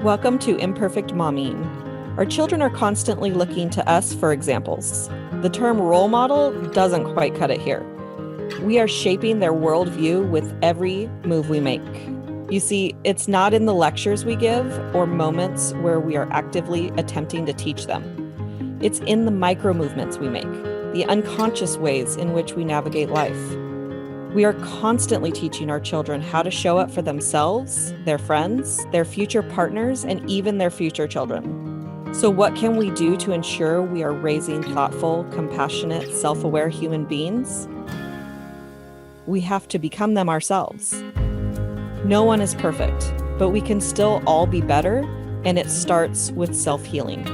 Welcome to Imperfect Mommying. Our children are constantly looking to us for examples. The term role model doesn't quite cut it here. We are shaping their worldview with every move we make. You see, it's not in the lectures we give or moments where we are actively attempting to teach them. It's in the micro movements we make, the unconscious ways in which we navigate life. We are constantly teaching our children how to show up for themselves, their friends, their future partners, and even their future children. So what can we do to ensure we are raising thoughtful, compassionate, self-aware human beings? We have to become them ourselves. No one is perfect, but we can still all be better, and it starts with self-healing.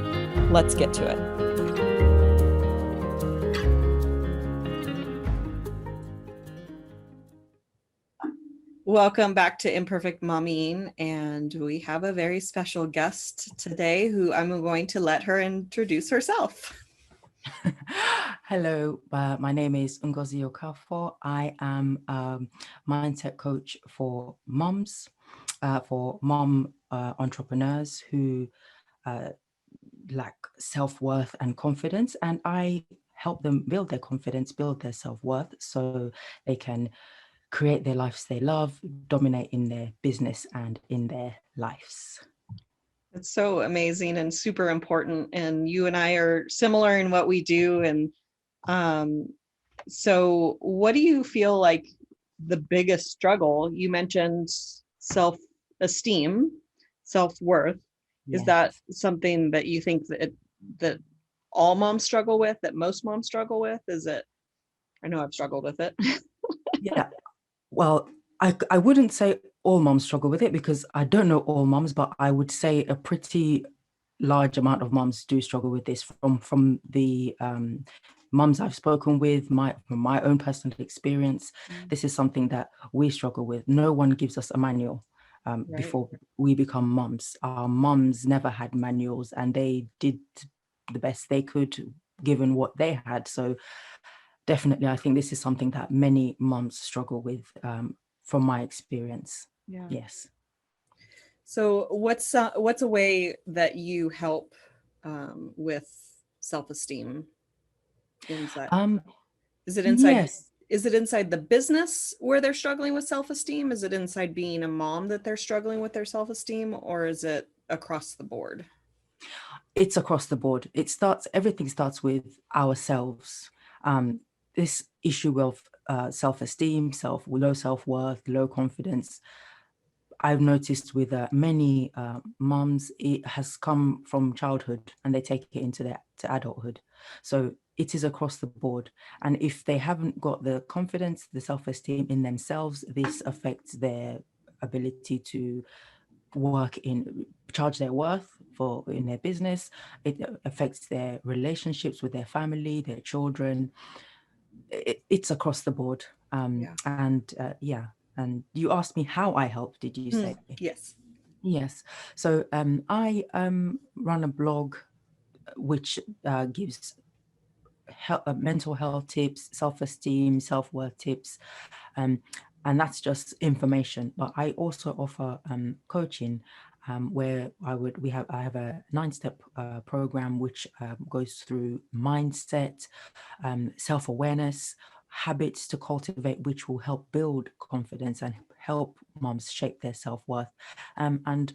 Let's get to it. Welcome back to Imperfect Mommying, and we have a very special guest today who I'm going to let her introduce herself. Hello, my name is Ngozi Okafor. I am a mindset coach for moms, for mom entrepreneurs who lack self-worth and confidence, and I help them build their confidence, build their self-worth so they can create their lives they love, dominate in their business and in their lives. It's so amazing and super important. And you and I are similar in what we do. And so what do you feel like the biggest struggle? You mentioned self-esteem, self-worth. Is that something that you think that all moms struggle with, that most moms struggle with? Is it? I know I've struggled with it. Yeah. Well, I wouldn't say all moms struggle with it because I don't know all moms, but I would say a pretty large amount of moms do struggle with this from the moms I've spoken with, from my own personal experience. This is something that we struggle with. No one gives us a manual before we become moms. Our moms never had manuals and they did the best they could given what they had. So definitely, I think this is something that many moms struggle with from my experience. Yeah. Yes. So what's a way that you help with self-esteem inside? Is it inside? Yes. Is it inside the business where they're struggling with self-esteem? Is it inside being a mom that they're struggling with their self-esteem, or is it across the board? It's across the board. Everything starts with ourselves. This issue of self-esteem, low self-worth, low confidence, I've noticed with many moms, it has come from childhood and they take it to adulthood. So it is across the board. And if they haven't got the confidence, the self-esteem in themselves, this affects their ability to charge their worth in their business. It affects their relationships with their family, their children. It's across the board. And you asked me how I help, did you say? Yes. Yes. So I run a blog which gives mental health tips, self-esteem, self-worth tips, and that's just information. But I also offer coaching, where I have a 9-step program which goes through mindset, self-awareness, habits to cultivate, which will help build confidence and help moms shape their self-worth. And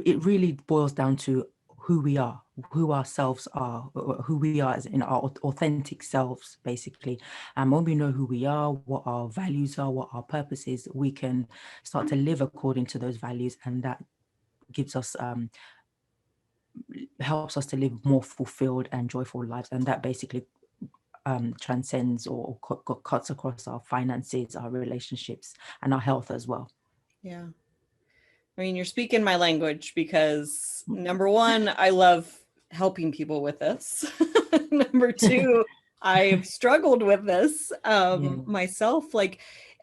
it really boils down to who we are, who ourselves are, who we are as in our authentic selves, basically. And when we know who we are, what our values are, what our purpose is, we can start to live according to those values, and that gives us helps us to live more fulfilled and joyful lives. And that basically transcends or cuts across our finances, our relationships, and our health as well. Yeah. I mean, you're speaking my language because number one, I love helping people with this. Number two, I've struggled with this myself.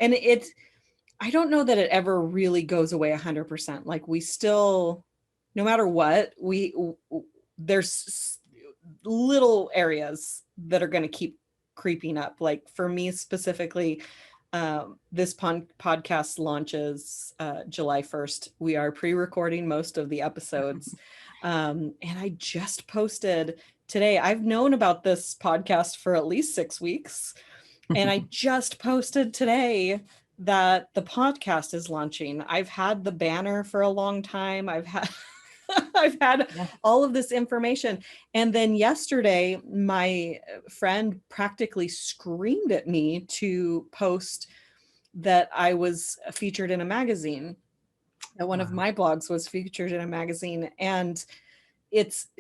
And I don't know that it ever really goes away 100%. Like we still, no matter what, there's little areas that are going to keep creeping up. Like for me specifically, this podcast launches July 1st. We are pre-recording most of the episodes. And I just posted today. I've known about this podcast for at least 6 weeks. And I just posted today that the podcast is launching. I've had the banner for a long time. I've had all of this information. And then yesterday, my friend practically screamed at me to post that I was featured in a magazine, that one of my blogs was featured in a magazine. And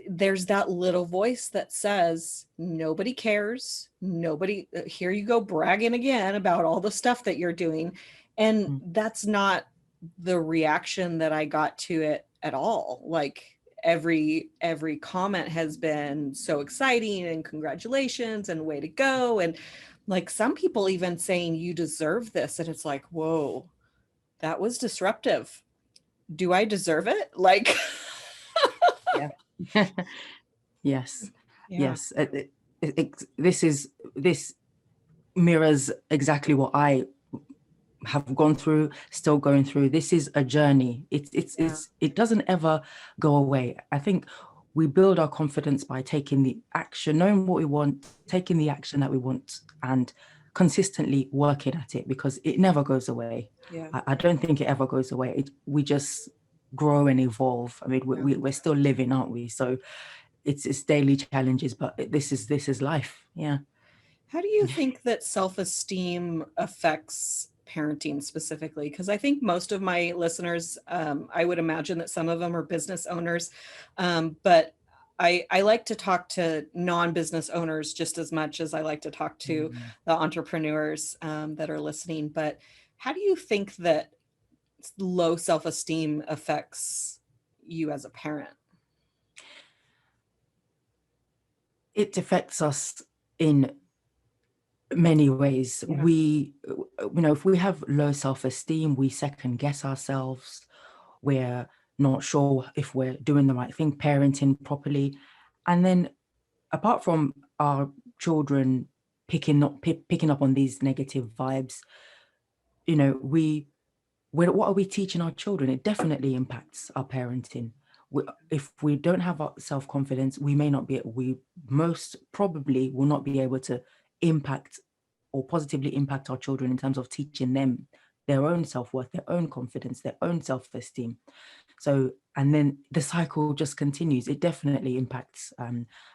there's that little voice that says, nobody cares. Nobody, here you go bragging again about all the stuff that you're doing. And that's not the reaction that I got to it at all. Like every comment has been so exciting and congratulations and way to go. And like some people even saying you deserve this. And it's like, whoa, that was disruptive. Do I deserve it? Like, yeah. Yes. This mirrors exactly what I have gone through, still going through. This is a journey. It doesn't ever go away. I think we build our confidence by taking the action, knowing what we want, taking the action that we want, and consistently working at it, because it never goes away. I don't think it ever goes away. We just grow and evolve. I mean, we're still living, aren't we? So it's daily challenges, but this is life. Yeah. How do you think that self-esteem affects parenting specifically? Because I think most of my listeners, I would imagine that some of them are business owners, but I like to talk to non-business owners just as much as I like to talk to the entrepreneurs that are listening. But how do you think that low self-esteem affects you as a parent? It affects us in many ways. We, if we have low self-esteem, we second guess ourselves. We're not sure if we're doing the right thing, parenting properly. And then apart from our children picking up on these negative vibes, what are we teaching our children? It definitely impacts our parenting. If we don't have self-confidence, we most probably will not be able to impact or positively impact our children in terms of teaching them their own self-worth, their own confidence, their own self-esteem. So, and then the cycle just continues. It definitely impacts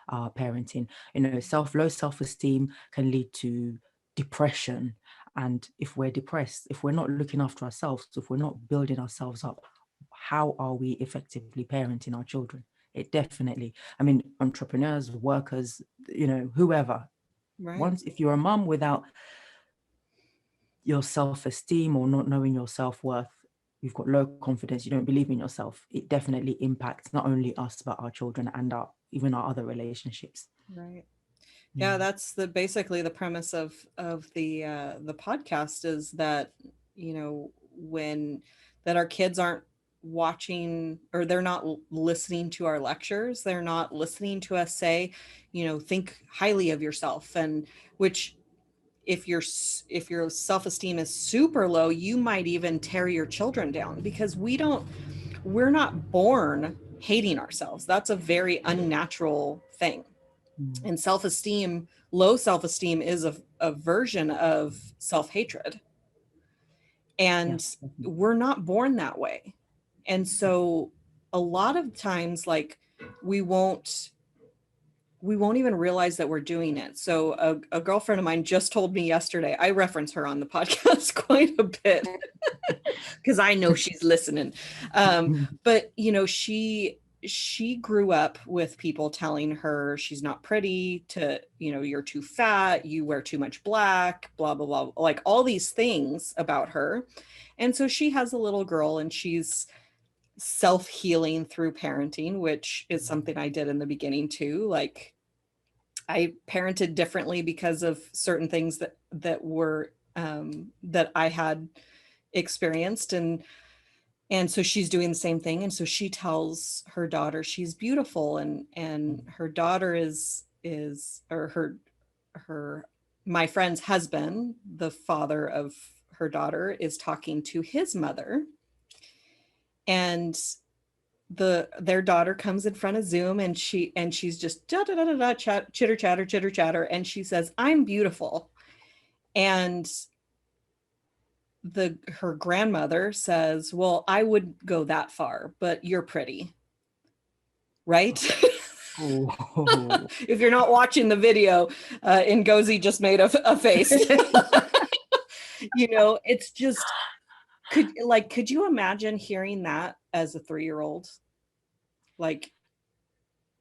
our parenting. Low self-esteem can lead to depression. And if we're depressed, if we're not looking after ourselves, if we're not building ourselves up, how are we effectively parenting our children? It definitely, entrepreneurs, workers, whoever. Right. If you're a mom without your self-esteem or not knowing your self-worth, you've got low confidence, you don't believe in yourself, it definitely impacts not only us, but our children and even our other relationships. Right. Yeah, that's basically the premise of the podcast, is that, that our kids aren't watching, or they're not listening to our lectures. They're not listening to us say, think highly of yourself. And which, if your self-esteem is super low, you might even tear your children down, because we're not born hating ourselves. That's a very unnatural thing. And low self-esteem is a version of self-hatred. And we're not born that way. And so a lot of times, like, we won't even realize that we're doing it. So a girlfriend of mine just told me yesterday, I reference her on the podcast quite a bit because I know she's listening. But, she grew up with people telling her she's not pretty, you're too fat, you wear too much black, blah, blah, blah, like all these things about her. And so she has a little girl, and she's self-healing through parenting, which is something I did in the beginning too. Like, I parented differently because of certain things that were that I had experienced, and so she's doing the same thing. And so she tells her daughter she's beautiful, and her daughter is or her my friend's husband, the father of her daughter, is talking to his mother, and their daughter comes in front of Zoom, and she's just da da da da da chitter chatter, and she says, "I'm beautiful," and her grandmother says, "Well, I wouldn't go that far, but you're pretty." Right? Oh. If you're not watching the video, Ngozi just made a face. It's just, could you imagine hearing that as a 3-year-old? Like,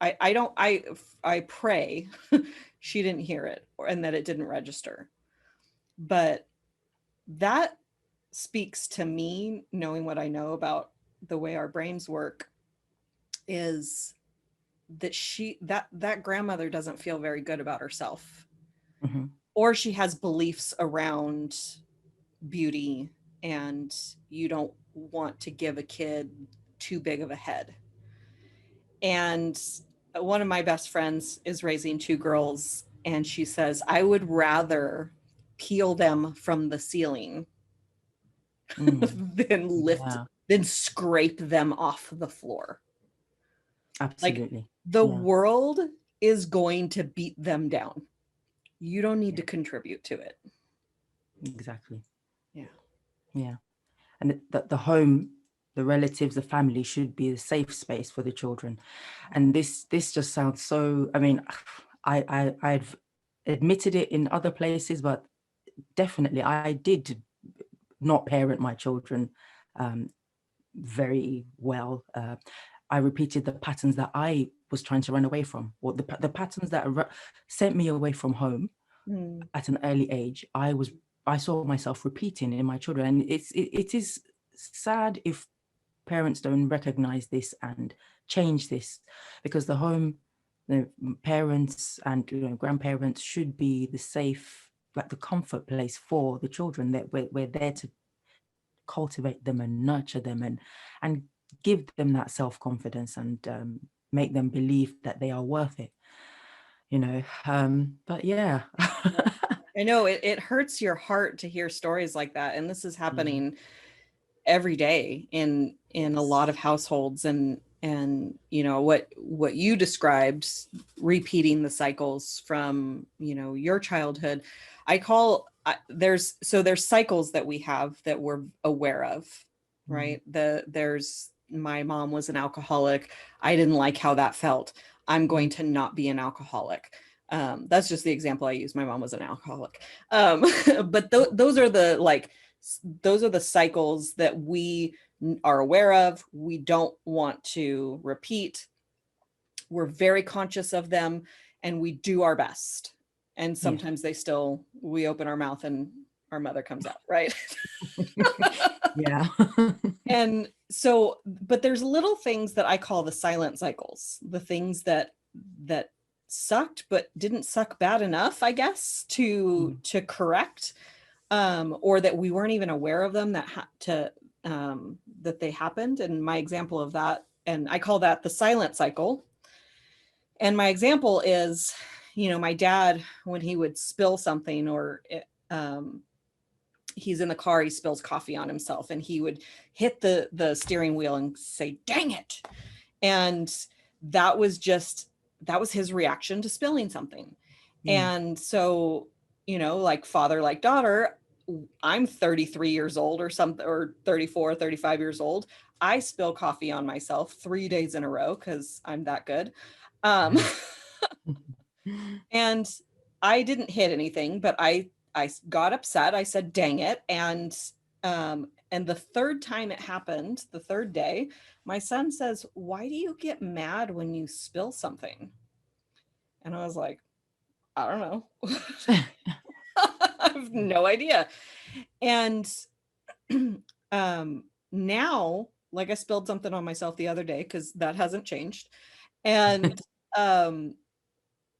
I pray she didn't hear it and that it didn't register. But that speaks to me, knowing what I know about the way our brains work, is that that grandmother doesn't feel very good about herself. Mm-hmm. Or she has beliefs around beauty, and you don't want to give a kid too big of a head. And one of my best friends is raising 2 girls, and she says, "I would rather peel them from the ceiling than scrape them off the floor." Absolutely. Like, the world is going to beat them down. You don't need to contribute to it. Exactly. Yeah. And the home, the relatives, the family should be a safe space for the children. And this just sounds so, I mean, I've admitted it in other places, but definitely I did not parent my children very well. I repeated the patterns that I was trying to run away from, or the patterns that sent me away from home at an early age. I saw myself repeating in my children, and it is sad if parents don't recognize this and change this, because the home, the parents and grandparents should be the safe, like the comfort place for the children, that we're there to cultivate them and nurture them and give them that self-confidence and make them believe that they are worth it, but yeah. I know it hurts your heart to hear stories like that, and this is happening every day in a lot of households, and what you described, repeating the cycles from your childhood. There's cycles that we have that we're aware of, right? There's, my mom was an alcoholic. I didn't like how that felt. I'm going to not be an alcoholic. That's just the example I use. My mom was an alcoholic. But those are the cycles that we are aware of. We don't want to repeat. We're very conscious of them, and we do our best. And sometimes we open our mouth and our mother comes out, right? Yeah. And so, but there's little things that I call the silent cycles, the things that sucked, but didn't suck bad enough, I guess, to correct, or that we weren't even aware of them, that they happened. And my example of that, and I call that the silent cycle. And my example is, my dad, when he would spill something, or he's in the car, he spills coffee on himself, and he would hit the steering wheel and say, "Dang it." And that was his reaction to spilling something. And so, like father, like daughter, I'm 33 years old or something, or 34, 35 years old. I spill coffee on myself 3 days in a row because I'm that good. And I didn't hit anything, but I got upset. I said, "Dang it." And the third time it happened, the third day, my son says, "Why do you get mad when you spill something?" And I was like, "I don't know." I have no idea. And now, like, I spilled something on myself the other day, because that hasn't changed.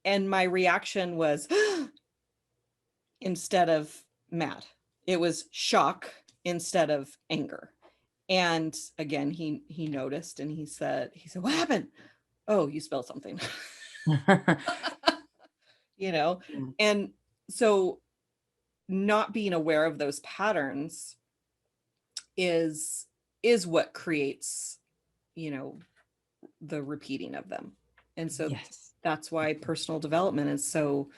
And my reaction was, instead of mad, it was shock instead of anger. And again, he noticed, and he said, "What happened?" "Oh, you spilled something." And so not being aware of those patterns is what creates, you know, the repeating of them. And so Yes. that's why personal development is so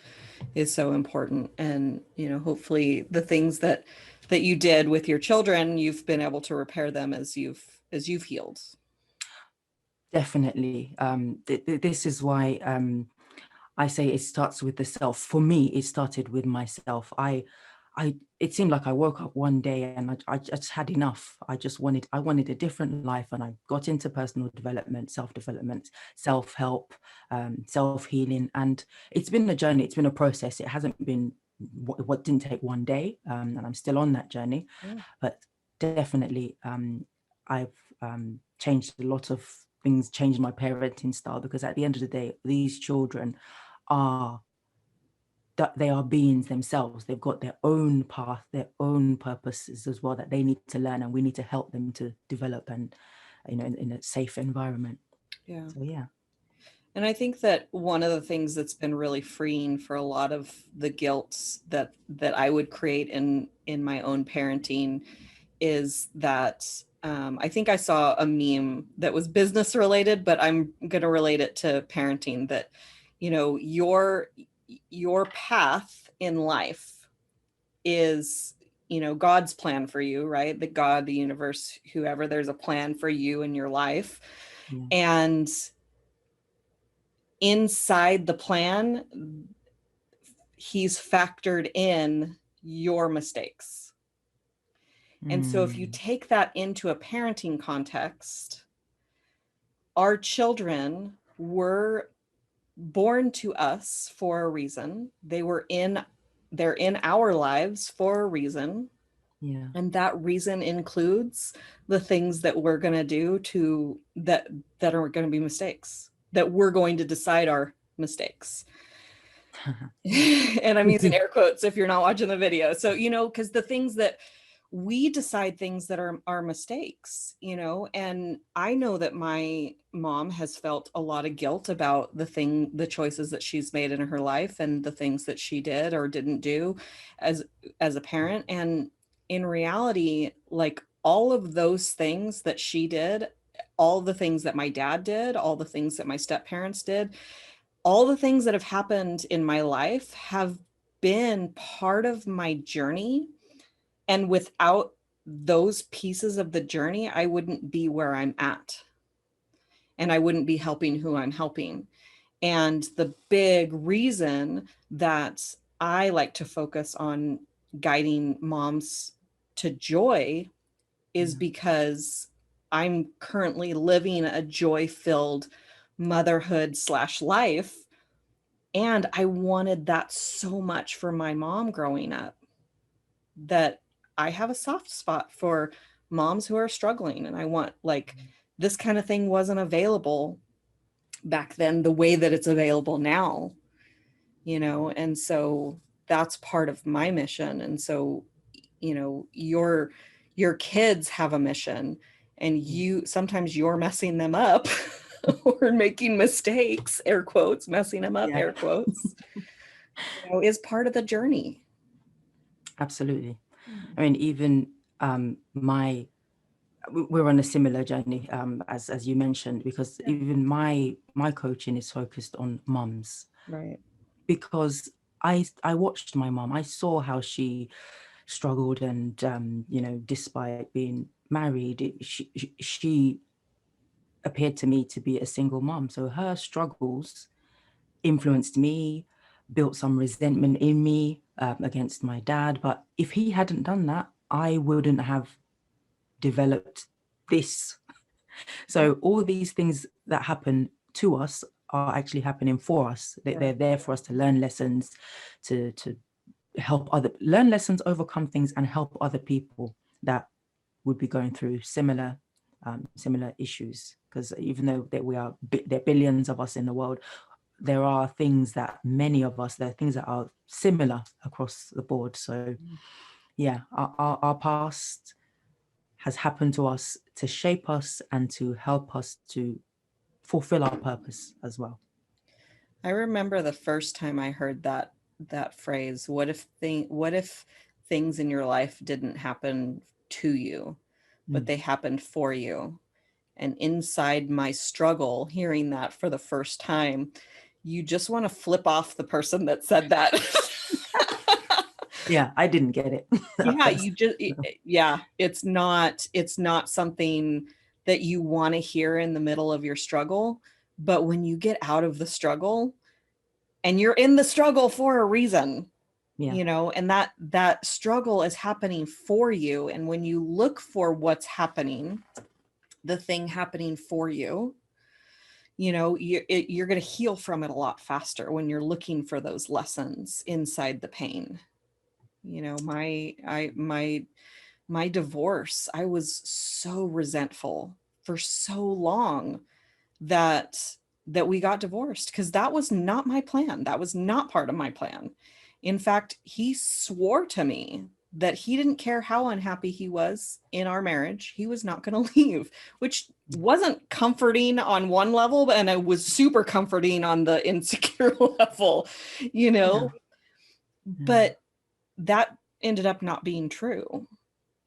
important. And, you know, hopefully the things that you did with your children, you've been able to repair them as you've healed. Definitely. This is why I say it starts with the self. For me, it started with myself. It seemed like I woke up one day and I just had enough. I wanted a different life, and I got into personal development, self-development, self-help, self-healing. And it's been a journey. It's been a process. It hasn't been what didn't take one day. And I'm still on that journey, but definitely I've changed a lot of things, changed my parenting style, because at the end of the day, these children are that they are beings themselves. They've got their own path, their own purposes as well that they need to learn, and we need to help them to develop, and you know, in a safe environment. Yeah. So yeah. And I think that one of the things that's been really freeing for a lot of the guilt that I would create in my own parenting is that I think I saw a meme that was business related, but I'm going to relate it to parenting, that, you know, your path in life is, you know, God's plan for you, right? The God, the universe, whoever, there's a plan for you in your life. Yeah. And inside the plan, he's factored in your mistakes. And so if you take that into a parenting context, our children were born to us for a reason. They're in our lives for a reason. Yeah. And that reason includes the things that we're going to do that are going to be mistakes, that we're going to decide are mistakes. And I'm using air quotes if you're not watching the video. So, you know, because the things that we decide, things that are mistakes, you know, and I know that my mom has felt a lot of guilt about the choices that she's made in her life and the things that she did or didn't do as a parent. And in reality, like, all of those things that she did, all the things that my dad did, all the things that my step parents did, all the things that have happened in my life have been part of my journey. And without those pieces of the journey, I wouldn't be where I'm at. And I wouldn't be helping who I'm helping. And the big reason that I like to focus on guiding moms to joy is because I'm currently living a joy-filled motherhood / life. And I wanted that so much for my mom growing up, that I have a soft spot for moms who are struggling. And I want, like, this kind of thing wasn't available back then the way that it's available now, you know? And so that's part of my mission. And so, you know, your kids have a mission, and sometimes you're messing them up or making mistakes, air quotes, messing them up, air quotes, you know, is part of the journey. Absolutely. I mean, even we're on a similar journey, as you mentioned, because even my coaching is focused on mums, Right? Because I watched my mom. I saw how she struggled, and you know, despite being married, she appeared to me to be a single mom. So her struggles influenced me, built some resentment in me against my dad. But if he hadn't done that, I wouldn't have developed this. So all these things that happen to us are actually happening for us. They're there for us to learn lessons, to learn lessons, overcome things, and help other people that would be going through similar issues. Because even though there are billions of us in the world, there are things that are similar across the board. So yeah, our past has happened to us to shape us and to help us to fulfill our purpose as well. I remember the first time I heard that phrase, what if things in your life didn't happen to you, but they happened for you? And inside my struggle, hearing that for the first time, you just want to flip off the person that said that. Yeah, I didn't get it. It's not something that you want to hear in the middle of your struggle. But when you get out of the struggle, and you're in the struggle for a reason, and that struggle is happening for you. And when you look for what's happening, the thing happening for you, you're going to heal from it a lot faster when you're looking for those lessons inside the pain. My divorce, I was so resentful for so long that we got divorced, because that was not my plan. That was not part of my plan. In fact, he swore to me that he didn't care how unhappy he was in our marriage. He was not going to leave, which wasn't comforting on one level, and it was super comforting on the insecure level, But that ended up not being true.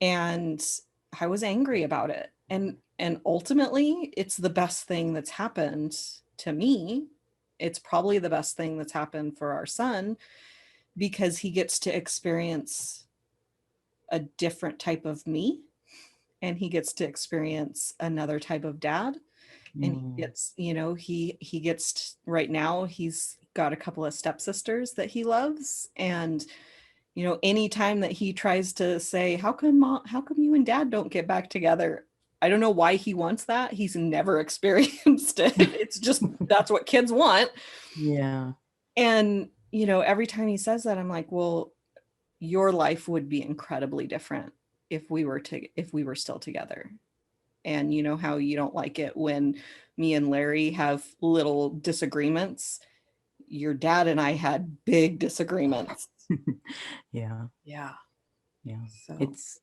And I was angry about it. And ultimately, it's the best thing that's happened to me. It's probably the best thing that's happened for our son, because he gets to experience a different type of me, and he gets to experience another type of dad. And he gets, he gets, right now, he's got a couple of stepsisters that he loves. And anytime that he tries to say, how come you and dad don't get back together? I don't know why he wants that. He's never experienced it. It's just, that's what kids want. Yeah. And, every time he says that, I'm like, well, your life would be incredibly different if we were still together. And you know how you don't like it when me and Larry have little disagreements? Your dad and I had big disagreements. Yeah. So It's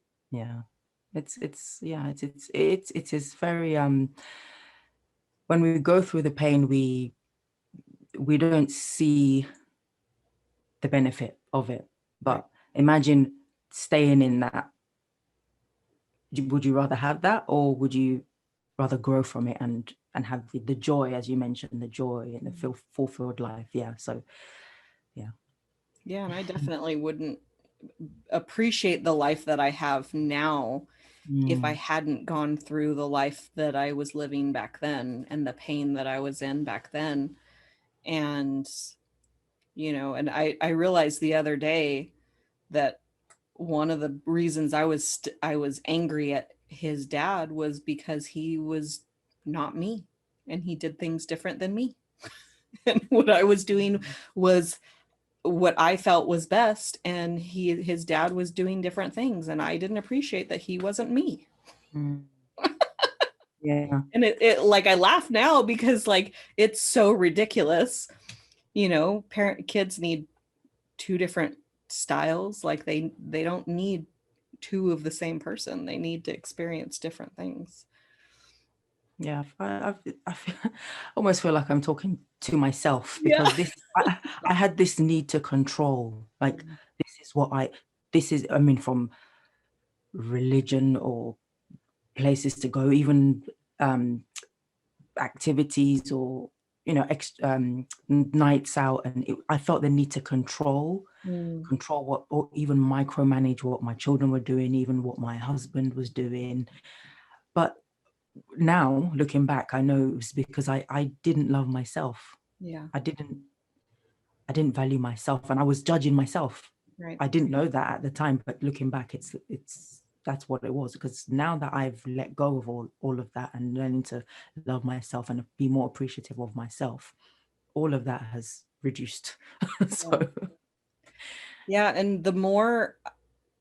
very when we go through the pain, we don't see the benefit of it. But imagine staying in that. Would you rather have that, or would you rather grow from it and have the joy, as you mentioned, the joy and the fulfilled life? Yeah. So and I definitely wouldn't appreciate the life that I have now if I hadn't gone through the life that I was living back then, and the pain that I was in back then. And and I realized the other day that one of the reasons I was angry at his dad was because he was not me, and he did things different than me. And what I was doing was what I felt was best, and his dad was doing different things, and I didn't appreciate that he wasn't me. Yeah. And it like, I laugh now because like, it's so ridiculous. Kids need two different styles. Like they don't need two of the same person. They need to experience different things. Yeah, I almost feel like I'm talking to myself, because I had this need to control. Like, this is, I mean, from religion or places to go, even activities, or nights out, and I felt the need to control what, or even micromanage what my children were doing, even what my husband was doing. But now looking back, I know it was because I didn't love myself. I didn't value myself, and I was judging myself. I didn't know that at the time, but looking back, it's that's what it was. Because now that I've let go of all of that and learning to love myself and be more appreciative of myself, all of that has reduced. And the more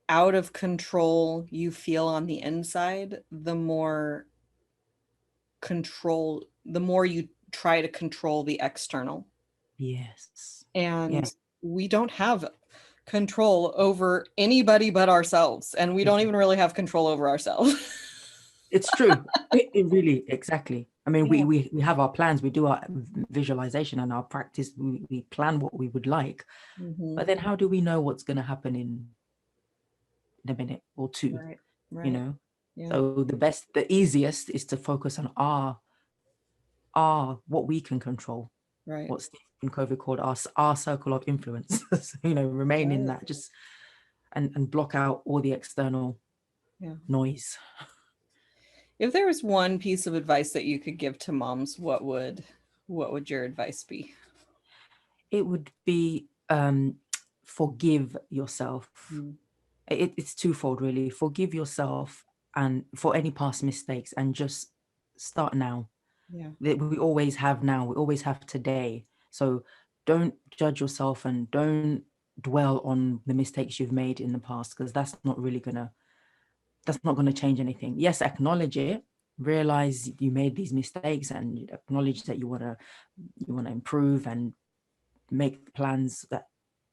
out of control you feel on the inside, the more you try to control the external. Yes. And we don't have control over anybody but ourselves, and we don't even really have control over ourselves. It's true. It really, exactly. I mean, Yeah. we have our plans, we do our visualization and our practice, we plan what we would like, Mm-hmm. but then how do we know what's going to happen in a minute or two, Right. you Right. know? Yeah. So the easiest is to focus on what we can control, Right. what Stephen Covey called our circle of influence. So, remain in Right. that, just and block out all the external Yeah. noise. If there was one piece of advice that you could give to moms, what would your advice be? It would be forgive yourself. Mm. It's twofold, really. Forgive yourself and for any past mistakes, and just start now. Yeah. That we always have now, we always have today. So don't judge yourself and don't dwell on the mistakes you've made in the past, because that's not gonna change anything. Yes, acknowledge it, realize you made these mistakes, and acknowledge that you wanna improve and make plans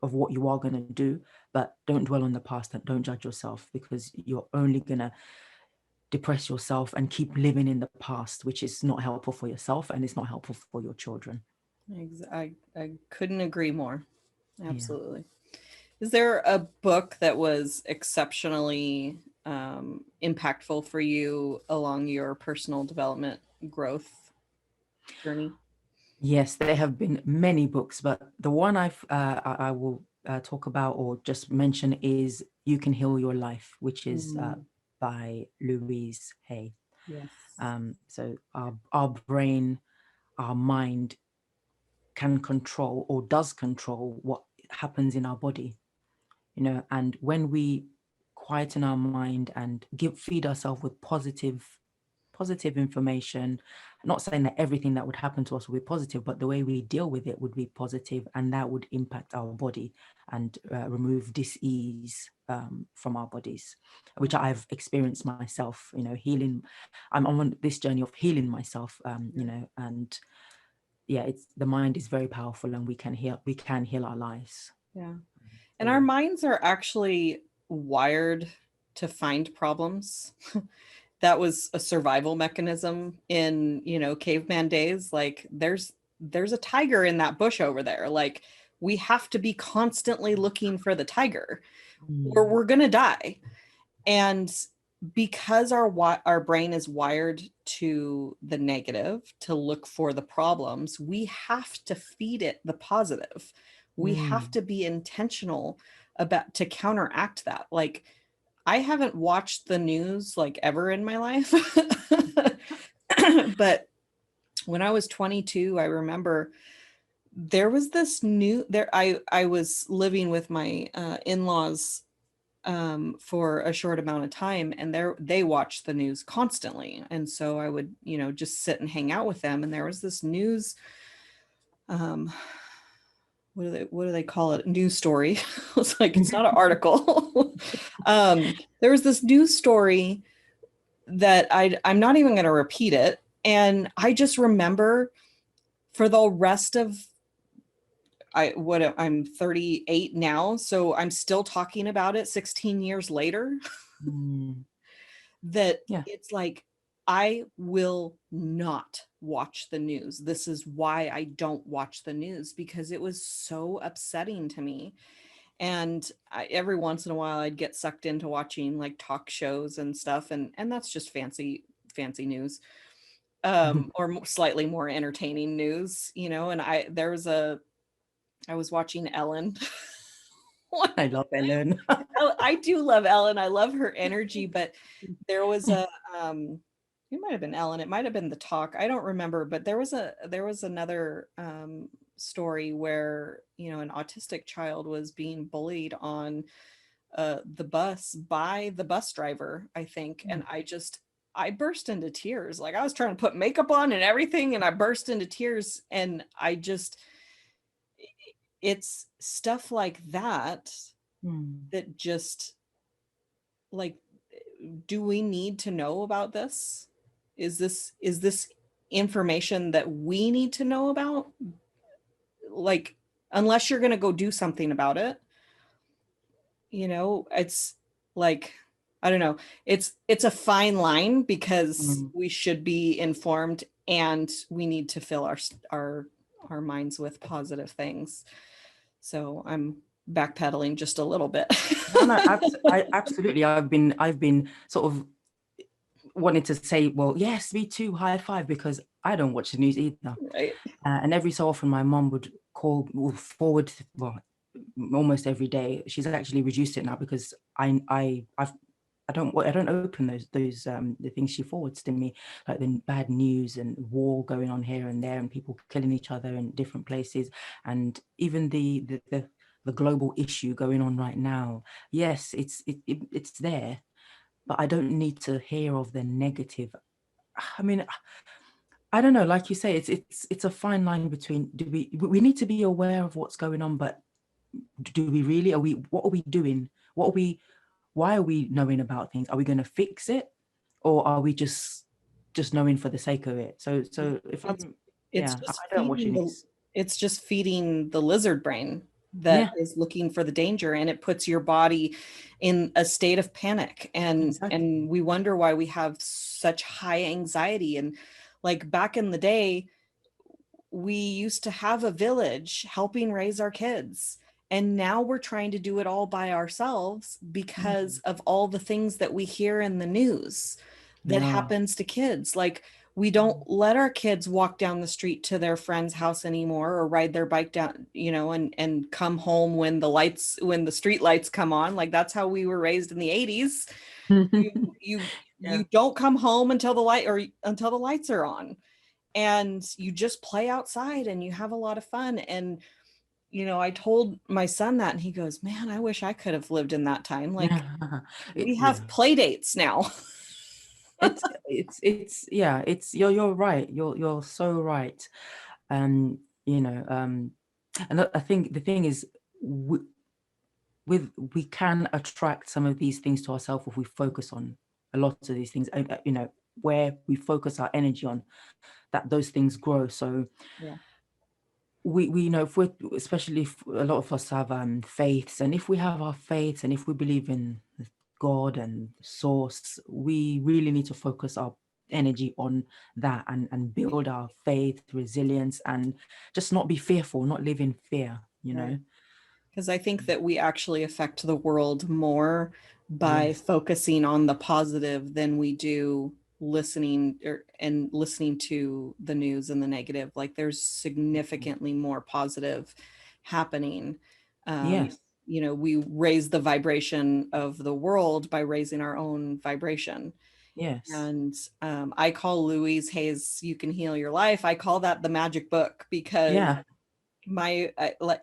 of what you are gonna do, but don't dwell on the past and don't judge yourself, because you're only gonna depress yourself and keep living in the past, which is not helpful for yourself and it's not helpful for your children. I couldn't agree more. Yeah. Absolutely. Is there a book that was exceptionally impactful for you along your personal development growth journey? Yes, there have been many books, but the one I will talk about or just mention is "You Can Heal Your Life," which is Mm, by Louise Hay. yes. So our brain, our mind can control or does control what happens in our body, and when we quieten our mind and feed ourselves with positive information. Not saying that everything that would happen to us would be positive, but the way we deal with it would be positive, and that would impact our body and remove dis-ease from our bodies, which I've experienced myself. Healing. I'm on this journey of healing myself. And yeah, it's the mind is very powerful, and we can heal our lives. Yeah. So And our yeah. minds are actually wired to find problems. That was a survival mechanism in, caveman days. Like there's a tiger in that bush over there. Like we have to be constantly looking for the tiger or Mm. we're going to die. And because our brain is wired to the negative, to look for the problems, we have to feed it the positive. We have Mm. to be intentional about to counteract that. Like I haven't watched the news like ever in my life. But when I was 22, I remember there was this new there I was living with my in-laws for a short amount of time, and they watched the news constantly, and so I would just sit and hang out with them, and there was this news um what do they call it, news story. It's like it's not an article. There was this news story that I'm not even going to repeat it, and I just remember for the rest of I'm 38 now, so I'm still talking about it 16 years later. Mm. That Yeah. it's like, I will not watch the news. This is why I don't watch the news, because it was so upsetting to me. And every once in a while I'd get sucked into watching like talk shows and stuff, and that's just fancy news, or slightly more entertaining news, and I was watching Ellen. I love Ellen. I do love Ellen. I love her energy, but there was um it might have been Ellen, it might have been the talk. I don't remember, but there was another story where, an autistic child was being bullied on the bus by the bus driver, I think. And I burst into tears. Like I was trying to put makeup on and everything, and I burst into tears. And it's stuff like that Mm. that just like, do we need to know about this? Is this information that we need to know about? Like, unless you're going to go do something about it, it's like, I don't know. It's a fine line, because Mm. we should be informed and we need to fill our minds with positive things. So I'm backpedaling just a little bit. No, absolutely. I've been sort of wanted to say, well, yes, me too, high five, because I don't watch the news either. Right. And every so often my mom would forward, well, almost every day. She's actually reduced it now because I don't open those the things she forwards to me, like the bad news and war going on here and there and people killing each other in different places, and even the global issue going on right now. Yes, it's there, but I don't need to hear of the negative. I mean, I don't know, like you say, it's a fine line between, do we need to be aware of what's going on, but do we really, what are we doing? Why are we knowing about things? Are we going to fix it, or are we just knowing for the sake of it? So if it's I just don't watch news. it's just feeding the lizard brain that Yeah, is looking for the danger, and it puts your body in a state of panic, exactly. and we wonder why we have such high anxiety. And like back in the day, we used to have a village helping raise our kids, and now we're trying to do it all by ourselves because of all the things that we hear in the news that Yeah, happens to kids. Like, we don't let our kids walk down the street to their friend's house anymore, or ride their bike down, and come home when the street lights come on. Like, that's how we were raised in the 80s. You yeah, you don't come home until the lights are on, and you just play outside and you have a lot of fun. And I told my son that, and he goes, man, I wish I could have lived in that time. Like, yeah. we Yeah. have play dates now. It's you're right. You're so right. You know, and I think the thing is, we can attract some of these things to ourselves if we focus on a lot of these things. Where we focus our energy on, that those things grow. So Yeah. we know, if we're, especially if a lot of us have faiths, and if we have our faiths, and if we believe in God and source, we really need to focus our energy on that, and build our faith, resilience, and just not be fearful, not live in fear, Right. Because I think that we actually affect the world more by Yes. focusing on the positive than we do listening to the news and the negative. Like, there's significantly more positive happening. Um, Yes. we raise the vibration of the world by raising our own vibration. Yes. And I call Louise Hay's "You Can Heal Your Life." I call that the magic book, because Yeah.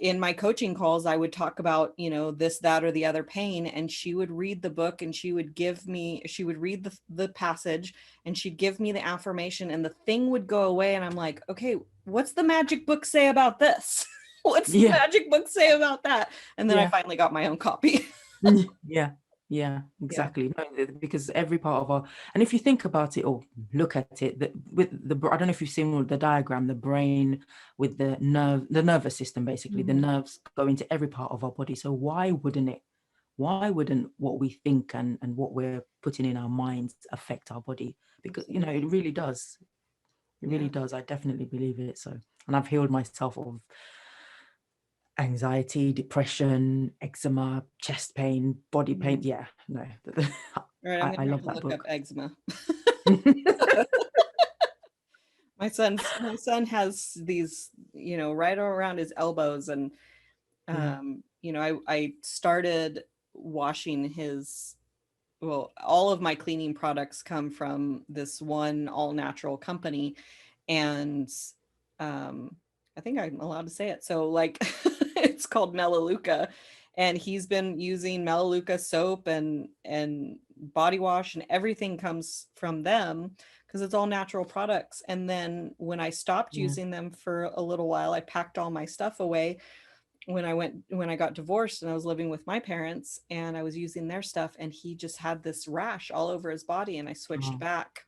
in my coaching calls, I would talk about, this, that, or the other pain, and she would read the book, and she would read the passage, and she'd give me the affirmation, and the thing would go away. And I'm like, okay, what's the magic book say about this? What's the Yeah. magic book say about that? And then I Yeah. finally got my own copy. Yeah. Yeah, Yeah. exactly. No, because every part of our, and if you think about it, or look at it, with I don't know if you've seen the diagram, the brain with the nervous system, basically, the nerves go into every part of our body. So why wouldn't what we think and what we're putting in our minds affect our body? Because, it really does. It Yeah. really does. I definitely believe it. So, and I've healed myself of anxiety, depression, eczema, chest pain, body pain. Yeah, no. All right, I'm I gonna have love to that look up book. eczema. My son has these, right around his elbows, and Yeah. I started washing his, well, all of my cleaning products come from this one all natural company, and um I think I'm allowed to say it. So, like, it's called Melaleuca, and he's been using Melaleuca soap and body wash, and everything comes from them because it's all natural products. And then when I stopped Yeah. using them for a little while, I packed all my stuff away when I got divorced, and I was living with my parents, and I was using their stuff, and he just had this rash all over his body, and I switched Oh, back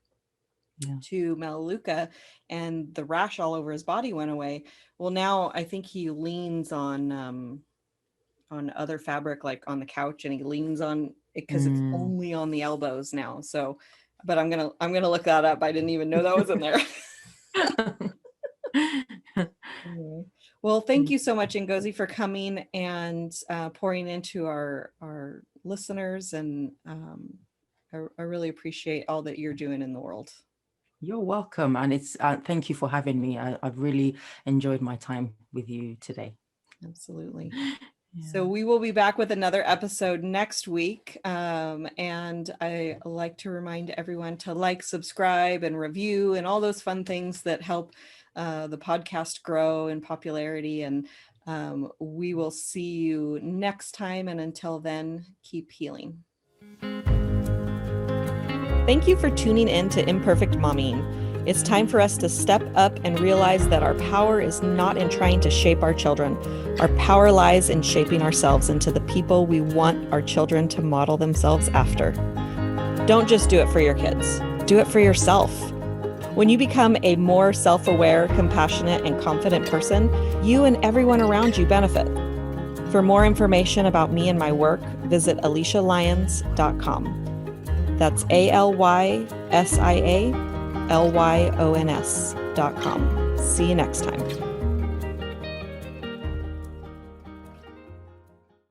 yeah. to Melaleuca, and the rash all over his body went away. Well, now I think he leans on other fabric, like on the couch, and he leans on it because it's Mm. only on the elbows now. So, but I'm gonna look that up. I didn't even know that was in there. Anyway. Well, thank you so much, Ngozi, for coming and pouring into our listeners. And I really appreciate all that you're doing in the world. You're welcome. And it's thank you for having me. I've really enjoyed my time with you today. Absolutely. Yeah. So we will be back with another episode next week. And I like to remind everyone to like, subscribe, and review, and all those fun things that help the podcast grow in popularity. And we will see you next time. And until then, keep healing. Thank you for tuning in to Imperfect Mommying. It's time for us to step up and realize that our power is not in trying to shape our children. Our power lies in shaping ourselves into the people we want our children to model themselves after. Don't just do it for your kids. Do it for yourself. When you become a more self-aware, compassionate, and confident person, you and everyone around you benefit. For more information about me and my work, visit AliciaLyons.com. That's ALYSIALYONS.com. See you next time.